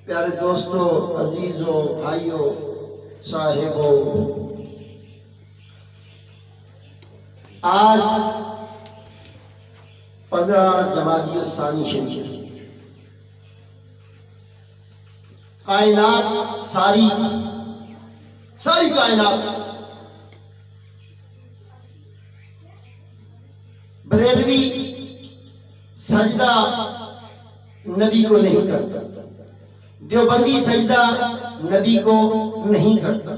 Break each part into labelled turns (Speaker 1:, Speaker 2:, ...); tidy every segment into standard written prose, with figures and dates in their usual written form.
Speaker 1: پیارے دوستو، عزیزوں، بھائیوں، صاحبوں، آج 15 جمادی الثانی شریف، کائنات ساری کائنات بریلوی سجدہ نبی کو نہیں کرتا، دیوبندی سجدہ نبی کو نہیں کرتا،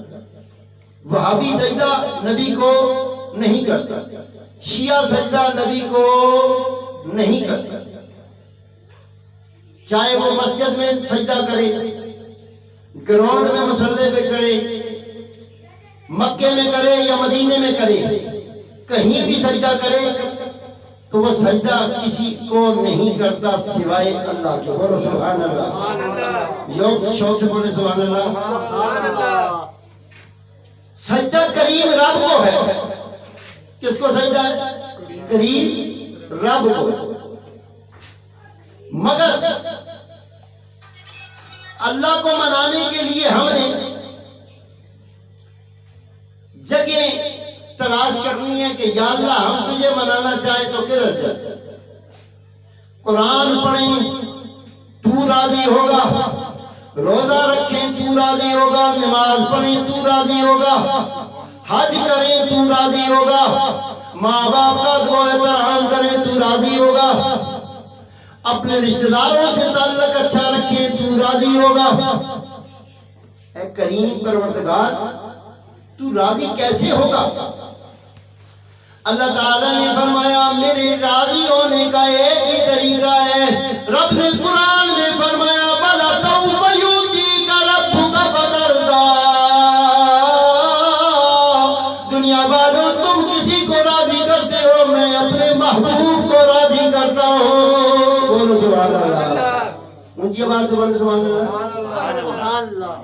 Speaker 1: وہابی سجدہ نبی کو نہیں کرتا، شیعہ سجدہ نبی کو نہیں کرتا، چاہے وہ مسجد میں سجدہ کرے، گراؤنڈ میں مصلی پہ کرے، مکے میں کرے یا مدینے میں کرے، کہیں بھی سجدہ کرے تو وہ سجدہ کسی کو نہیں کرتا سوائے اللہ کے۔ بولو سبحان اللہ، شوق سے بولے سبحان اللہ۔ سجدہ کریم رب کو ہے۔ کس کو سجدہ ہے؟ کریم رب کو۔ مگر اللہ کو منانے کے لیے ہم نے جگہ تلاش کرنی ہے کہ یا اللہ ہم تجھے منانا چاہیں تو کدھر جائے؟ قرآن پڑھیں تو راضی ہوگا، روزہ رکھیں تو راضی ہوگا، نماز پڑھیں تو راضی ہوگا، حج کریں تو راضی ہوگا، ماں باپ کا دعا احترام کریں تو راضی ہوگا، اپنے رشتہ داروں سے تعلق اچھا رکھیں تو راضی ہوگا۔ اے کریم پروردگار، تو راضی کیسے ہوگا؟ اللہ تعالیٰ نے فرمایا میرے راضی ہونے کا ایک ہی طریقہ ہے۔ رب نے قرآن میں فرمایا وَلَسَوْفَ يُعْطِيكَ رَبُّكَ فَتَرْضَىٰ۔ دنیا والوں تم کسی کو راضی کرتے ہو، میں اپنے محبوب کو راضی کرتا ہوں۔ بولو سبحان اللہ، اونچی آواز سے بولو سبحان اللہ۔